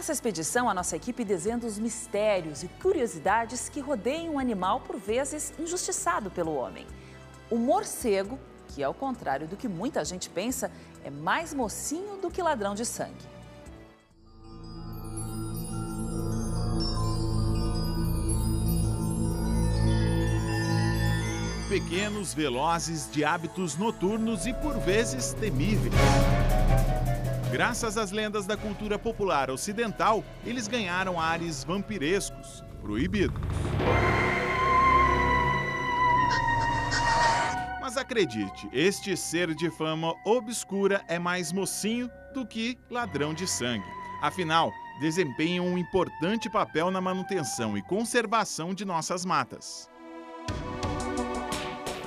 Nessa expedição, a nossa equipe desvenda os mistérios e curiosidades que rodeiam um animal por vezes injustiçado pelo homem. O morcego, que ao contrário do que muita gente pensa, é mais mocinho do que ladrão de sangue. Pequenos, velozes, de hábitos noturnos e por vezes temíveis. Graças às lendas da cultura popular ocidental, eles ganharam ares vampirescos, proibidos. Mas acredite, este ser de fama obscura é mais mocinho do que ladrão de sangue. Afinal, desempenham um importante papel na manutenção e conservação de nossas matas.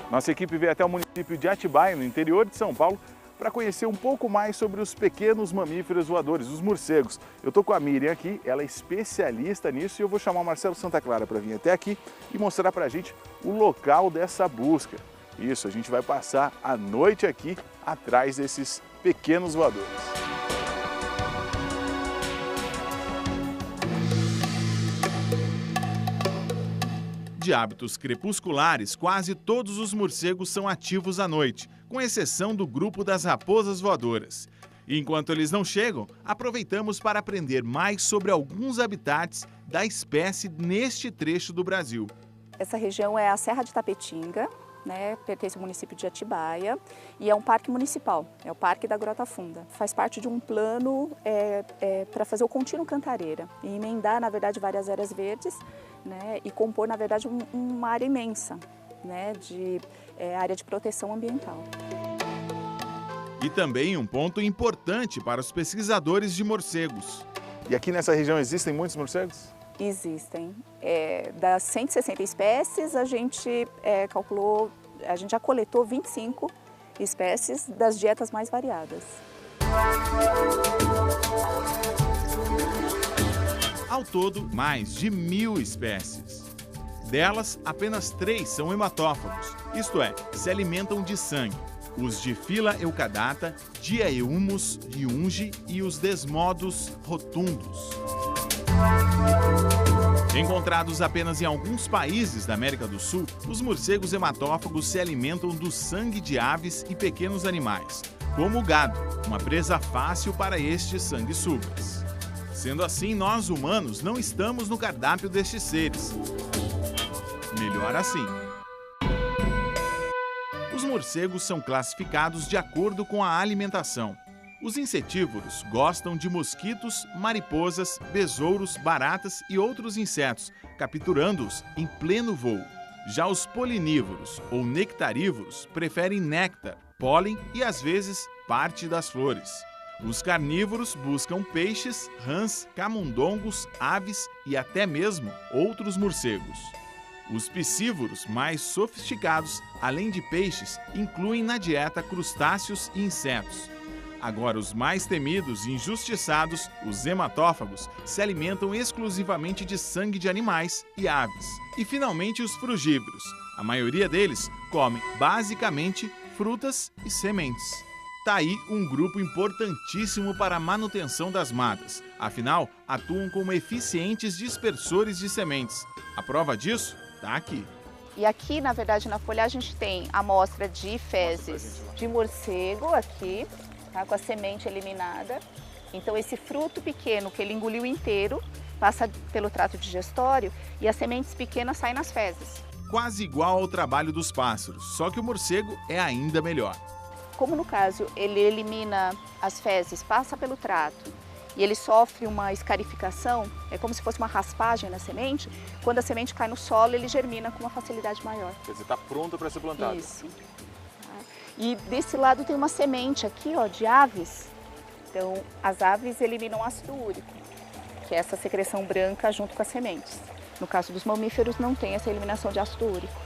Nossa equipe veio até o município de Atibaia, no interior de São Paulo, para conhecer um pouco mais sobre os pequenos mamíferos voadores, os morcegos. Eu estou com a Miriam aqui, ela é especialista nisso e eu vou chamar o Marcelo Santa Clara para vir até aqui e mostrar para a gente o local dessa busca. Isso, a gente vai passar a noite aqui atrás desses pequenos voadores. De hábitos crepusculares, quase todos os morcegos são ativos à noite, com exceção do grupo das raposas voadoras. E enquanto eles não chegam, aproveitamos para aprender mais sobre alguns habitats da espécie neste trecho do Brasil. Essa região é a Serra de Tapetinga, né, pertence ao município de Atibaia e é um parque municipal, é o Parque da Grota Funda. Faz parte de um plano para fazer o contínuo Cantareira e emendar, na verdade, várias áreas verdes, né, e compor, na verdade, uma área imensa, né, de área de proteção ambiental. E também um ponto importante para os pesquisadores de morcegos. E aqui nessa região existem muitos morcegos? Existem. Das 160 espécies, a gente calculou, a gente já coletou 25 espécies das dietas mais variadas. Ao todo, mais de 1000 espécies. Delas, apenas 3 são hematófagos, isto é, se alimentam de sangue. Os de Fila eucadata, Diaeumus riungi e os Desmodus rotundus. Encontrados apenas em alguns países da América do Sul, os morcegos hematófagos se alimentam do sangue de aves e pequenos animais, como o gado, uma presa fácil para estes sanguessugas. Sendo assim, nós humanos não estamos no cardápio destes seres. Melhor assim. Os morcegos são classificados de acordo com a alimentação. Os insetívoros gostam de mosquitos, mariposas, besouros, baratas e outros insetos, capturando-os em pleno voo. Já os polinívoros ou nectarívoros preferem néctar, pólen e, às vezes, parte das flores. Os carnívoros buscam peixes, rãs, camundongos, aves e até mesmo outros morcegos. Os piscívoros mais sofisticados, além de peixes, incluem na dieta crustáceos e insetos. Agora, os mais temidos e injustiçados, os hematófagos, se alimentam exclusivamente de sangue de animais e aves. E, finalmente, os frugívoros. A maioria deles comem, basicamente, frutas e sementes. Tá aí um grupo importantíssimo para a manutenção das matas. Afinal, atuam como eficientes dispersores de sementes. A prova disso está aqui. E aqui, na verdade, na folha a gente tem a amostra de fezes de morcego aqui, tá, com a semente eliminada. Então esse fruto pequeno que ele engoliu inteiro passa pelo trato digestório e as sementes pequenas saem nas fezes. Quase igual ao trabalho dos pássaros, só que o morcego é ainda melhor. Como no caso ele elimina as fezes, passa pelo trato e ele sofre uma escarificação, é como se fosse uma raspagem na semente, quando a semente cai no solo ele germina com uma facilidade maior. Quer dizer, está pronto para ser plantado. Isso. E desse lado tem uma semente aqui, ó, de aves. Então as aves eliminam ácido úrico, que é essa secreção branca junto com as sementes. No caso dos mamíferos não tem essa eliminação de ácido úrico.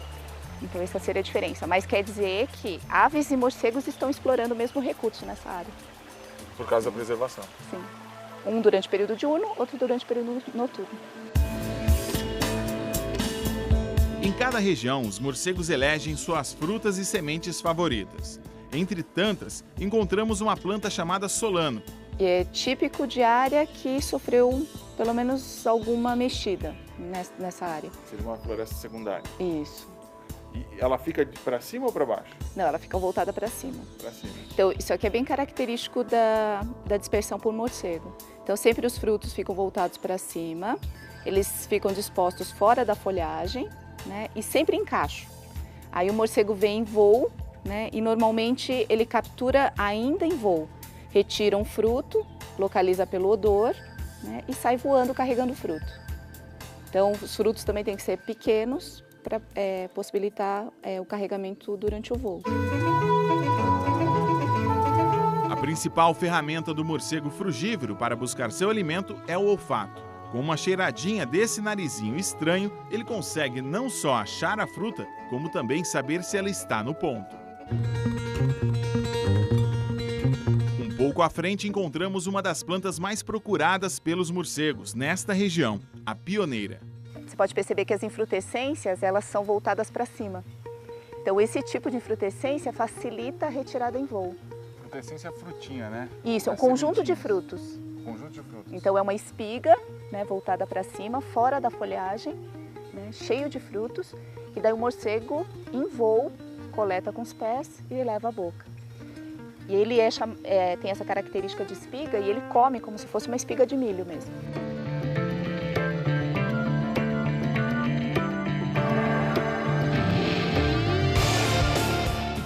Então essa seria a diferença, mas quer dizer que aves e morcegos estão explorando o mesmo recurso nessa área. Por causa da preservação. Sim. Um durante o período diurno, outro durante o período noturno. Em cada região, os morcegos elegem suas frutas e sementes favoritas. Entre tantas, encontramos uma planta chamada solano. E é típico de área que sofreu pelo menos alguma mexida nessa área. Seria uma floresta secundária. Isso. E ela fica para cima ou para baixo? Não, ela fica voltada para cima. Para cima. Então, isso aqui é bem característico da dispersão por morcego. Então, sempre os frutos ficam voltados para cima, eles ficam dispostos fora da folhagem, né, e sempre em cacho. Aí o morcego vem em voo, né, e normalmente ele captura ainda em voo. Retira um fruto, localiza pelo odor, né, e sai voando carregando o fruto. Então, os frutos também têm que ser pequenos para possibilitar o carregamento durante o voo. A principal ferramenta do morcego frugívoro para buscar seu alimento é o olfato. Com uma cheiradinha desse narizinho estranho, ele consegue não só achar a fruta, como também saber se ela está no ponto. Um pouco à frente encontramos uma das plantas mais procuradas pelos morcegos nesta região, a pioneira. Você pode perceber que as infrutescências, elas são voltadas para cima. Então, esse tipo de infrutescência facilita a retirada em voo. Infrutescência é frutinha, né? Isso, é um conjunto de frutos. Conjunto de frutos. Então, é uma espiga, né, voltada para cima, fora da folhagem, né, cheio de frutos, e daí o morcego, em voo, coleta com os pés e leva à boca. E ele tem essa característica de espiga e ele come como se fosse uma espiga de milho mesmo.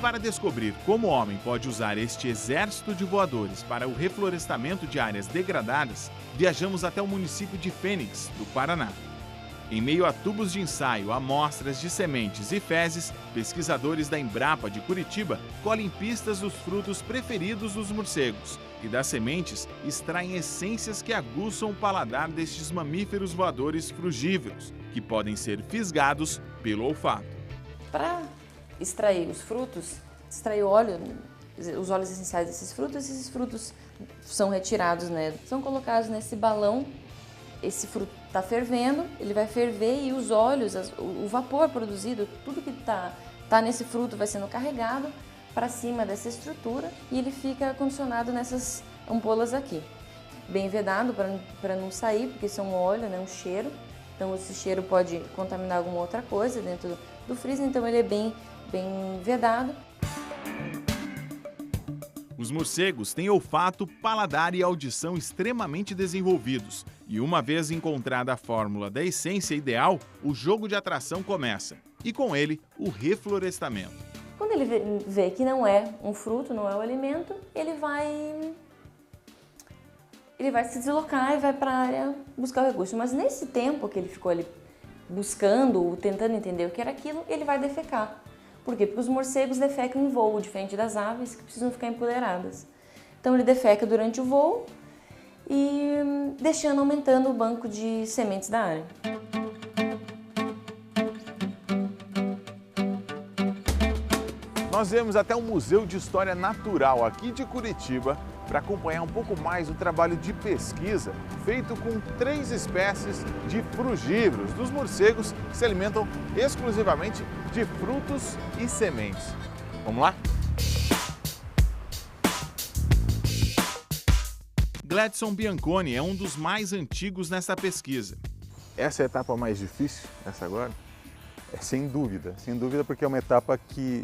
Para descobrir como o homem pode usar este exército de voadores para o reflorestamento de áreas degradadas, viajamos até o município de Fênix, do Paraná. Em meio a tubos de ensaio, amostras de sementes e fezes, pesquisadores da Embrapa de Curitiba colhem pistas dos frutos preferidos dos morcegos e das sementes extraem essências que aguçam o paladar destes mamíferos voadores frugívoros, que podem ser fisgados pelo olfato. Para extrair os frutos, extrair o óleo, os óleos essenciais desses frutos, esses frutos são retirados, né? São colocados nesse balão, esse fruto está fervendo, ele vai ferver e os óleos, o vapor produzido, tudo que tá nesse fruto vai sendo carregado para cima dessa estrutura e ele fica condicionado nessas ampolas aqui. Bem vedado para não sair, porque isso é um óleo, né? Um cheiro, então esse cheiro pode contaminar alguma outra coisa dentro do freezer, então ele é bem vedado. Os morcegos têm olfato, paladar e audição extremamente desenvolvidos. E uma vez encontrada a fórmula da essência ideal, o jogo de atração começa. E com ele, o reflorestamento. Quando ele vê que não é um fruto, não é um alimento, ele vai se deslocar e vai para a área buscar o recurso. Mas nesse tempo que ele ficou ali buscando, tentando entender o que era aquilo, ele vai defecar. Por quê? Porque os morcegos defecam em voo, diferente das aves que precisam ficar empoderadas. Então ele defeca durante o voo e aumentando o banco de sementes da área. Nós viemos até o Museu de História Natural aqui de Curitiba para acompanhar um pouco mais o trabalho de pesquisa feito com 3 espécies de frugívoros, dos morcegos que se alimentam exclusivamente de frutos e sementes. Vamos lá? Gladson Bianconi é um dos mais antigos nessa pesquisa. Essa é a etapa mais difícil, essa agora? Sem dúvida, porque é uma etapa que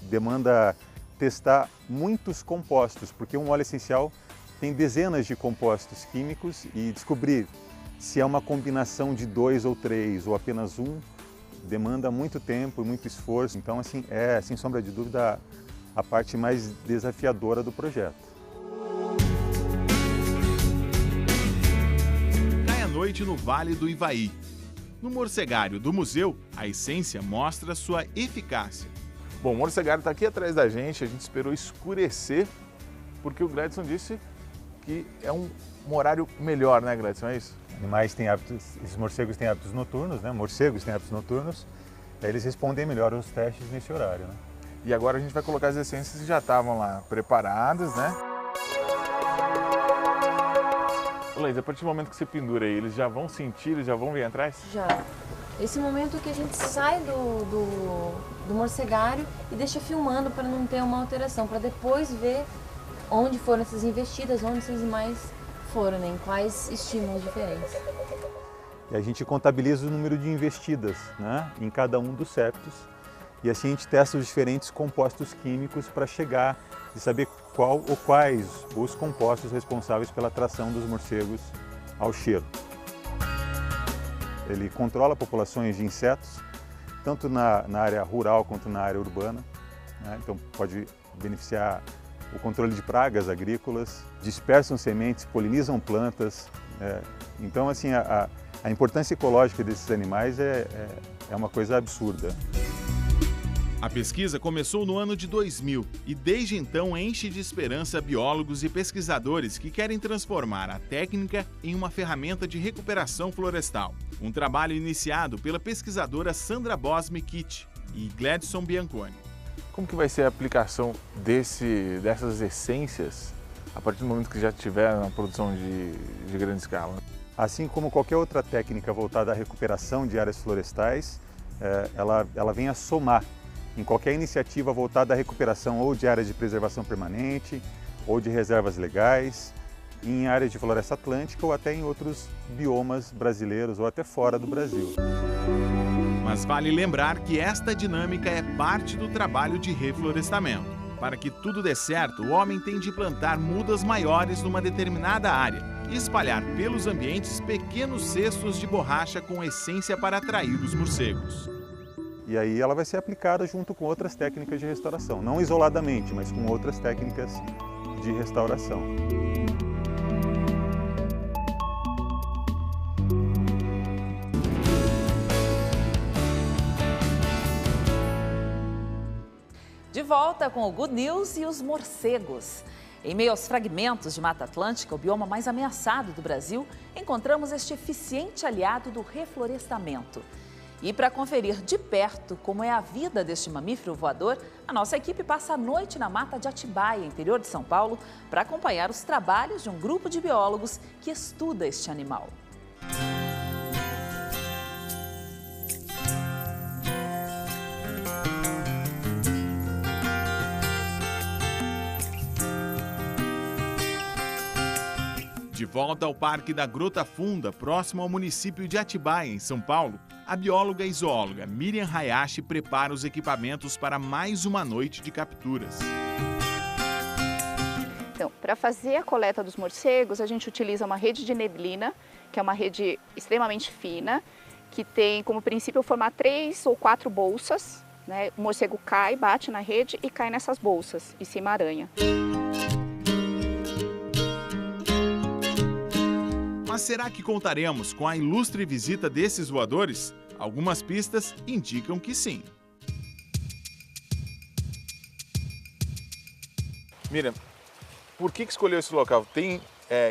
demanda testar muitos compostos, porque um óleo essencial tem dezenas de compostos químicos e descobrir se é uma combinação de 2 ou 3 ou apenas um demanda muito tempo e muito esforço. Então, assim, é, sem sombra de dúvida, a parte mais desafiadora do projeto. Cai a noite no Vale do Ivaí. No morcegário do museu, a essência mostra sua eficácia. Bom, o morcegário está aqui atrás da gente, a gente esperou escurecer, porque o Gladson disse que é um horário melhor, né, Gladson? É isso? Animais têm hábitos, esses morcegos têm hábitos noturnos, né? Morcegos têm hábitos noturnos, aí eles respondem melhor aos testes nesse horário, né? E agora a gente vai colocar as essências que já estavam lá preparadas, né? Laís, a partir do momento que você pendura aí, eles já vão sentir, eles já vão vir atrás? Já. Esse momento que a gente sai do morcegário e deixa filmando para não ter uma alteração, para depois ver onde foram essas investidas, onde esses animais foram, né? Em quais estímulos diferentes. E a gente contabiliza o número de investidas, né, em cada um dos septos. E assim a gente testa os diferentes compostos químicos para chegar e saber qual ou quais os compostos responsáveis pela atração dos morcegos ao cheiro. Ele controla populações de insetos, tanto na área rural quanto na área urbana, né? Então pode beneficiar o controle de pragas agrícolas, dispersam sementes, polinizam plantas. Então assim, a importância ecológica desses animais é uma coisa absurda. A pesquisa começou no ano de 2000 e desde então enche de esperança biólogos e pesquisadores que querem transformar a técnica em uma ferramenta de recuperação florestal. Um trabalho iniciado pela pesquisadora Sandra Bosme-Kitt e Gladson Bianconi. Como que vai ser a aplicação dessas essências a partir do momento que já tiver na produção de grande escala? Assim como qualquer outra técnica voltada à recuperação de áreas florestais, ela vem a somar em qualquer iniciativa voltada à recuperação ou de áreas de preservação permanente, ou de reservas legais, em áreas de floresta atlântica ou até em outros biomas brasileiros ou até fora do Brasil. Mas vale lembrar que esta dinâmica é parte do trabalho de reflorestamento. Para que tudo dê certo, o homem tem de plantar mudas maiores numa determinada área e espalhar pelos ambientes pequenos cestos de borracha com essência para atrair os morcegos. E aí ela vai ser aplicada junto com outras técnicas de restauração, não isoladamente, mas com outras técnicas de restauração. De volta com o Good News e os morcegos. Em meio aos fragmentos de Mata Atlântica, o bioma mais ameaçado do Brasil, encontramos este eficiente aliado do reflorestamento. E para conferir de perto como é a vida deste mamífero voador, a nossa equipe passa a noite na Mata de Atibaia, interior de São Paulo, para acompanhar os trabalhos de um grupo de biólogos que estuda este animal. De volta ao Parque da Grota Funda, próximo ao município de Atibaia, em São Paulo, a bióloga e zoóloga Miriam Hayashi prepara os equipamentos para mais uma noite de capturas. Então, para fazer a coleta dos morcegos, a gente utiliza uma rede de neblina, que é uma rede extremamente fina, que tem como princípio formar 3 ou 4 bolsas, né? O morcego cai, bate na rede e cai nessas bolsas e se emaranha. Mas será que contaremos com a ilustre visita desses voadores? Algumas pistas indicam que sim. Miriam, por que escolheu esse local? Tem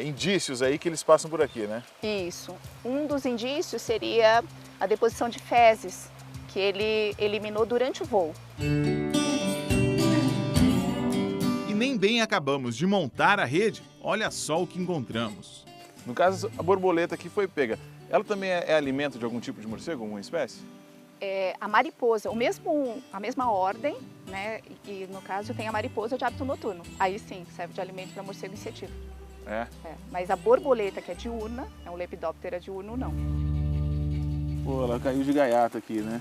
indícios aí que eles passam por aqui, né? Isso. Um dos indícios seria a deposição de fezes, que ele eliminou durante o voo. E nem bem acabamos de montar a rede, olha só o que encontramos. No caso, a borboleta aqui foi pega. Ela também é alimento de algum tipo de morcego, alguma espécie? A mariposa, a mesma ordem, né? E no caso tem a mariposa de hábito noturno. Aí sim, serve de alimento para morcego insetivo. Mas a borboleta, que é diurna, é um Lepidoptera diurno, não. Pô, ela caiu de gaiato aqui, né?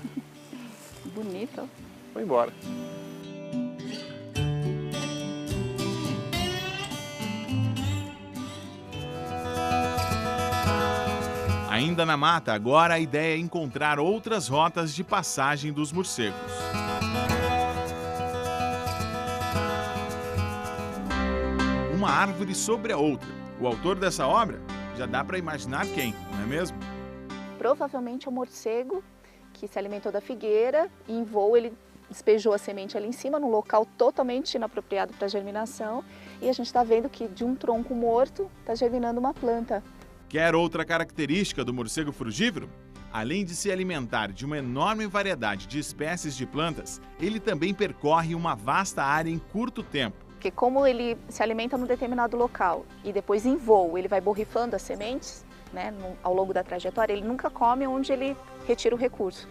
Bonita. Foi embora. Ainda na mata, agora a ideia é encontrar outras rotas de passagem dos morcegos. Uma árvore sobre a outra. O autor dessa obra já dá para imaginar quem, não é mesmo? Provavelmente é um morcego que se alimentou da figueira e em voo ele despejou a semente ali em cima, num local totalmente inapropriado para germinação. E a gente está vendo que de um tronco morto está germinando uma planta. Quer outra característica do morcego frugívoro? Além de se alimentar de uma enorme variedade de espécies de plantas, ele também percorre uma vasta área em curto tempo. Porque como ele se alimenta num determinado local e depois em voo ele vai borrifando as sementes, né, ao longo da trajetória, ele nunca come onde ele retira o recurso.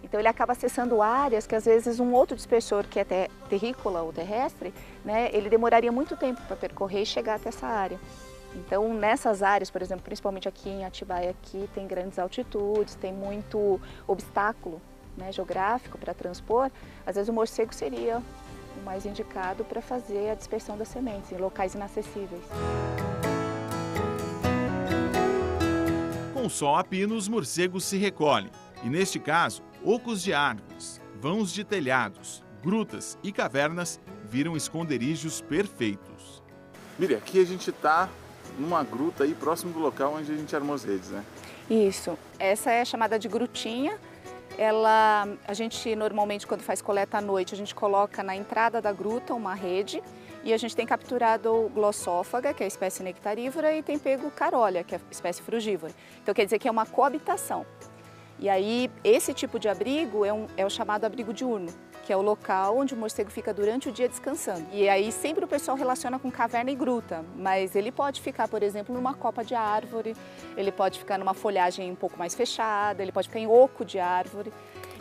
Então ele acaba acessando áreas que às vezes um outro dispersor que é terrícola ou terrestre, né, ele demoraria muito tempo para percorrer e chegar até essa área. Então nessas áreas, por exemplo, principalmente aqui em Atibaia, aqui tem grandes altitudes, tem muito obstáculo, né, geográfico para transpor, às vezes o morcego seria o mais indicado para fazer a dispersão das sementes em locais inacessíveis. Com o sol a pino, os morcegos se recolhem. E neste caso, ocos de árvores, vãos de telhados, grutas e cavernas viram esconderijos perfeitos. Miriam, aqui a gente está numa gruta aí próximo do local onde a gente armou as redes, né? Isso. Essa é chamada de grutinha. A gente normalmente, quando faz coleta à noite, a gente coloca na entrada da gruta uma rede e a gente tem capturado glossófaga, que é a espécie nectarívora, e tem pego carolha, que é a espécie frugívora. Então quer dizer que é uma coabitação. E aí esse tipo de abrigo é o chamado abrigo diurno, que é o local onde o morcego fica durante o dia descansando. E aí sempre o pessoal relaciona com caverna e gruta, mas ele pode ficar, por exemplo, numa copa de árvore, ele pode ficar numa folhagem um pouco mais fechada, ele pode ficar em oco de árvore.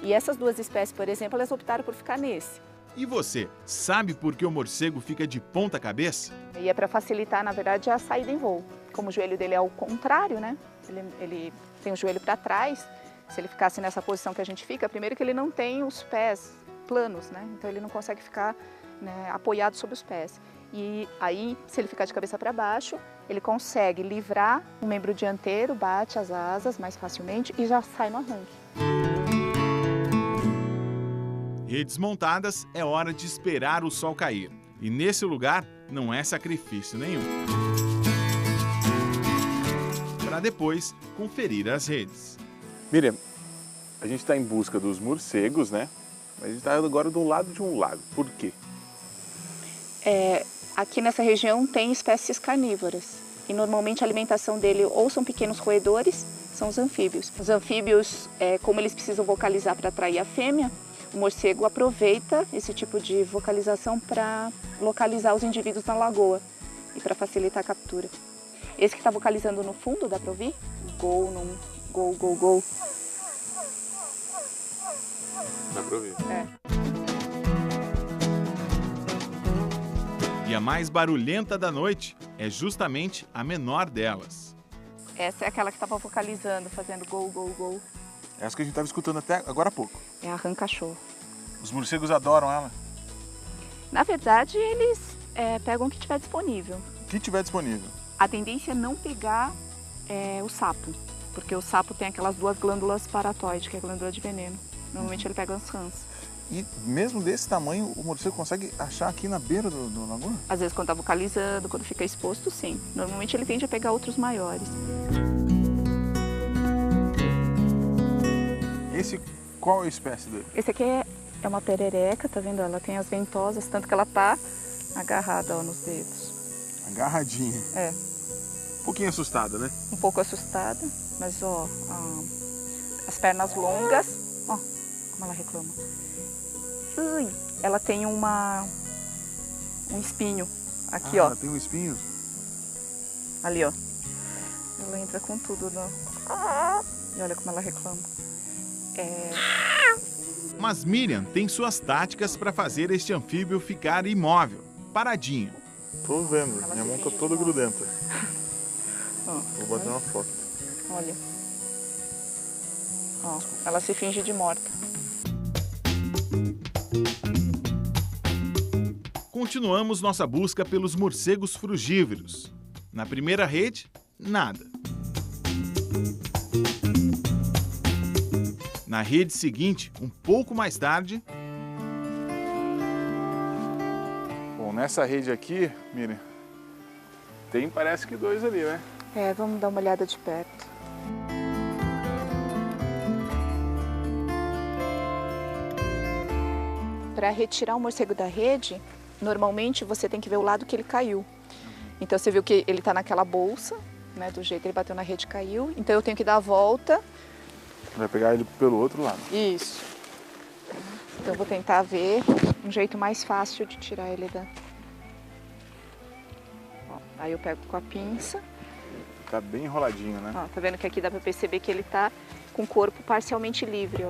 E essas duas espécies, por exemplo, elas optaram por ficar nesse. E você, sabe por que o morcego fica de ponta cabeça? E é para facilitar, na verdade, a saída em voo. Como o joelho dele é ao contrário, né? Ele tem o joelho para trás. Se ele ficasse nessa posição que a gente fica, primeiro que ele não tem os pés planos, né? Então ele não consegue ficar, né, apoiado sobre os pés. E aí, se ele ficar de cabeça para baixo, ele consegue livrar o membro dianteiro, bate as asas mais facilmente e já sai no arranque. Redes montadas, é hora de esperar o sol cair. E nesse lugar não é sacrifício nenhum. Para depois conferir as redes. Miriam, a gente está em busca dos morcegos, né? Mas a gente está agora do lado de um lago. Por quê? Aqui nessa região tem espécies carnívoras. E normalmente a alimentação dele ou são pequenos roedores, são os anfíbios. Os anfíbios, como eles precisam vocalizar para atrair a fêmea, o morcego aproveita esse tipo de vocalização para localizar os indivíduos na lagoa e para facilitar a captura. Esse que está vocalizando no fundo, dá para ouvir? Gol, não... Gol, gol, gol. Dá pra ouvir. E a mais barulhenta da noite é justamente a menor delas. Essa é aquela que estava vocalizando, fazendo gol, gol, gol. Essa que a gente estava escutando até agora há pouco. É a arranca-cachorro. Os morcegos adoram ela. Na verdade, eles pegam o que tiver disponível. O que tiver disponível. A tendência é não pegar o sapo, porque o sapo tem aquelas duas glândulas paratoides, que é a glândula de veneno. Normalmente ele pega os rãs. E mesmo desse tamanho, o morcego consegue achar aqui na beira do lagoa? Às vezes quando está vocalizando, quando fica exposto, sim. Normalmente ele tende a pegar outros maiores. Esse, qual é a espécie dele? Esse aqui é uma perereca, tá vendo? Ela tem as ventosas, tanto que ela tá agarrada, ó, nos dedos. Agarradinha. É. Um pouquinho assustada, né? Um pouco assustada, mas ó, as pernas longas, ó, como ela reclama. Ui, ela tem um espinho aqui, ó. Ela tem um espinho? Ali, ó. Ela entra com tudo, né? E olha como ela reclama. Mas Miriam tem suas táticas para fazer este anfíbio ficar imóvel, paradinho. Tô vendo, Ela minha se mão tá finge toda de grudenta. Ó, Vou bater uma foto. olha. Ó, ela se finge de morta. Continuamos nossa busca pelos morcegos frugívoros. Na primeira rede, nada. Na rede seguinte, um pouco mais tarde... Bom, nessa rede aqui, Miriam, tem parece que dois ali, né? Vamos dar uma olhada de perto. Para retirar o morcego da rede, normalmente você tem que ver o lado que ele caiu. Então você viu que ele está naquela bolsa, né, do jeito que ele bateu na rede e caiu. Então eu tenho que dar a volta. Vai pegar ele pelo outro lado. Isso. Então eu vou tentar ver um jeito mais fácil de tirar ele da... Ó, aí eu pego com a pinça. Tá bem enroladinho, né? Ó, tá vendo que aqui dá para perceber que ele tá com o corpo parcialmente livre, ó.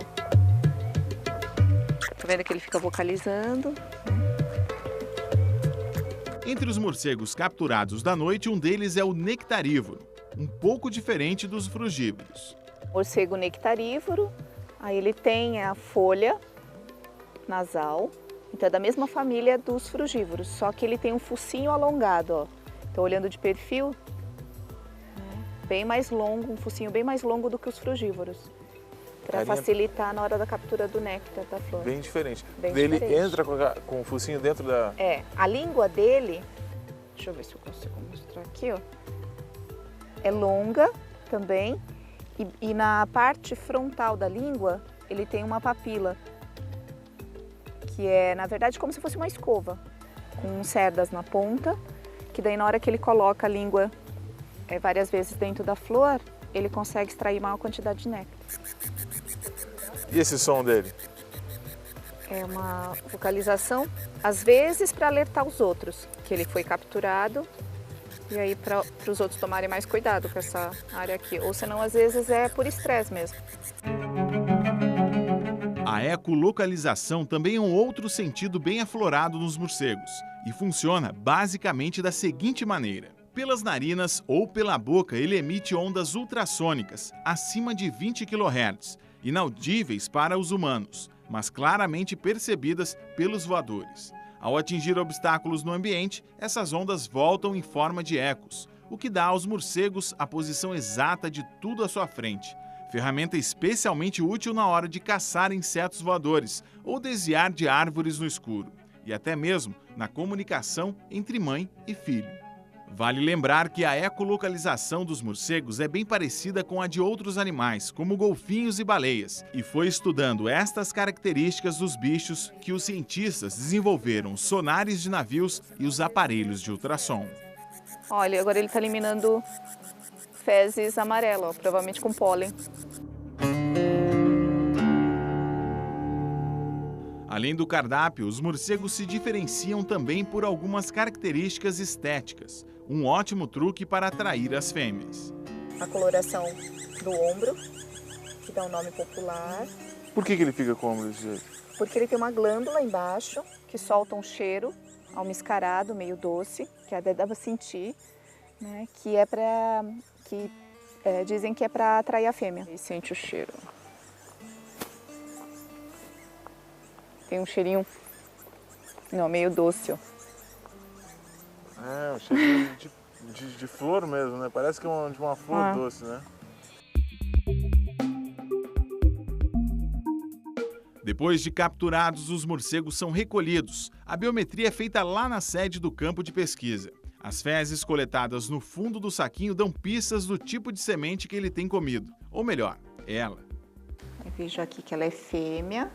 vendo que ele fica vocalizando? Entre os morcegos capturados da noite, um deles é o nectarívoro, um pouco diferente dos frugívoros. Morcego nectarívoro, aí ele tem a folha nasal, então é da mesma família dos frugívoros, só que ele tem um focinho alongado, ó. Então olhando de perfil, bem mais longo, um focinho bem mais longo do que os frugívoros, para facilitar na hora da captura do néctar da flor. Bem diferente. Bem Ele diferente. entra com o focinho dentro da... A língua dele, deixa eu ver se eu consigo mostrar aqui, ó. É longa também e na parte frontal da língua ele tem uma papila, que é, na verdade, como se fosse uma escova, com cerdas na ponta, que daí na hora que ele coloca a língua várias vezes dentro da flor, ele consegue extrair maior quantidade de néctar. E esse som dele? É uma vocalização, às vezes para alertar os outros, que ele foi capturado, e aí para os outros tomarem mais cuidado com essa área aqui, ou senão às vezes é por estresse mesmo. A ecolocalização também é um outro sentido bem aflorado nos morcegos e funciona basicamente da seguinte maneira. Pelas narinas ou pela boca, ele emite ondas ultrassônicas acima de 20 kHz, inaudíveis para os humanos, mas claramente percebidas pelos voadores. Ao atingir obstáculos no ambiente, essas ondas voltam em forma de ecos, o que dá aos morcegos a posição exata de tudo à sua frente. Ferramenta especialmente útil na hora de caçar insetos voadores ou desviar de árvores no escuro, e até mesmo na comunicação entre mãe e filho. Vale lembrar que a ecolocalização dos morcegos é bem parecida com a de outros animais, como golfinhos e baleias, e foi estudando estas características dos bichos que os cientistas desenvolveram os sonares de navios e os aparelhos de ultrassom. Olha, agora ele está eliminando fezes amarelas, provavelmente com pólen. Além do cardápio, os morcegos se diferenciam também por algumas características estéticas, um ótimo truque para atrair as fêmeas. A coloração do ombro, que dá um nome popular. Por que ele fica com o ombro desse jeito? Porque ele tem uma glândula embaixo que solta um cheiro almiscarado, meio doce, que até dá para sentir, né? Que é para dizem que é para atrair a fêmea. E sente o cheiro. Tem um cheirinho, não, meio doce, ó. É, um cheirinho de flor mesmo, né? Parece que é de uma flor doce, né? Depois de capturados, os morcegos são recolhidos. A biometria é feita lá na sede do campo de pesquisa. As fezes coletadas no fundo do saquinho dão pistas do tipo de semente que ele tem comido. Ou melhor, ela. Eu vejo aqui que ela é fêmea.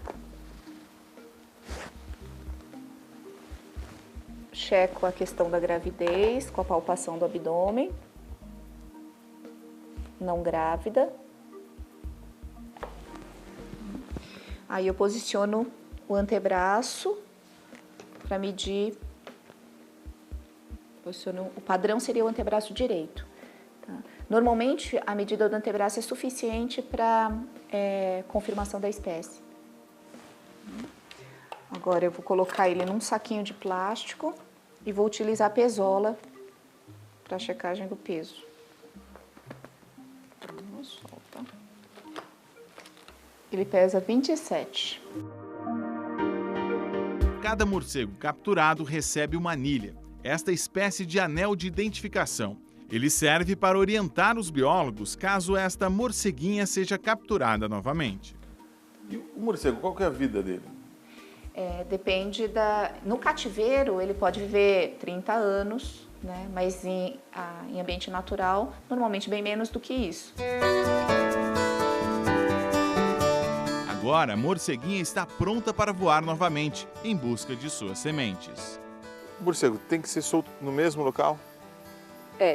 Checo a questão da gravidez com a palpação do abdômen. Não grávida. Aí eu posiciono o antebraço para medir. O padrão seria o antebraço direito. Tá? Normalmente, a medida do antebraço é suficiente para confirmação da espécie. Agora eu vou colocar ele num saquinho de plástico e vou utilizar a pesola para a checagem do peso. Solta. Ele pesa 27. Cada morcego capturado recebe uma anilha, esta espécie de anel de identificação. Ele serve para orientar os biólogos caso esta morceguinha seja capturada novamente. E o morcego, qual que é a vida dele? Depende no cativeiro ele pode viver 30 anos, né? Mas em ambiente natural, normalmente bem menos do que isso. Agora, a morceguinha está pronta para voar novamente, em busca de suas sementes. O morcego tem que ser solto no mesmo local?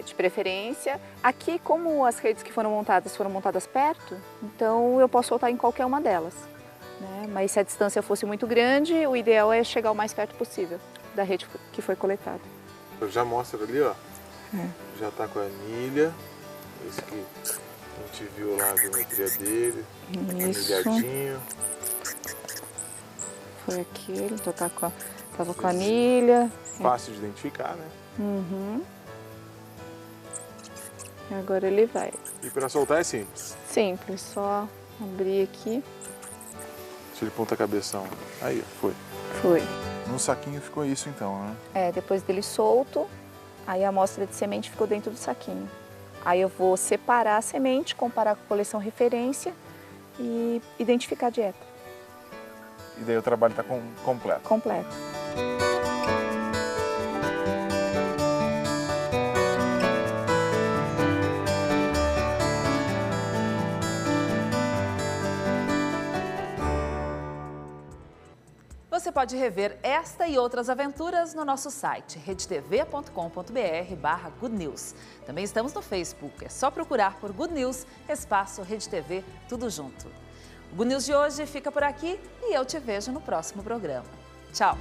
De preferência. Aqui, como as redes que foram montadas perto, então eu posso soltar em qualquer uma delas. Né? Mas se a distância fosse muito grande, o ideal é chegar o mais perto possível da rede que foi coletada. Já mostra ali, ó. Já está com a anilha. Esse que a gente viu lá a biometria dele. Isso. Anilhadinho. Foi aquele, então tava com a anilha. Fácil de identificar, né? Uhum. Agora ele vai. E para soltar é simples. Simples, só abrir aqui. Tira ele ponta cabeção. Aí, ó, foi. Foi. No saquinho ficou isso então, né? Depois dele solto, aí a amostra de semente ficou dentro do saquinho. Aí eu vou separar a semente, comparar com a coleção referência e identificar a dieta. E daí o trabalho está completo. Completo. Você pode rever esta e outras aventuras no nosso site redetv.com.br/Good News. Também estamos no Facebook, é só procurar por Good News, espaço Rede TV, tudo junto. O Good News de hoje fica por aqui e eu te vejo no próximo programa. Tchau!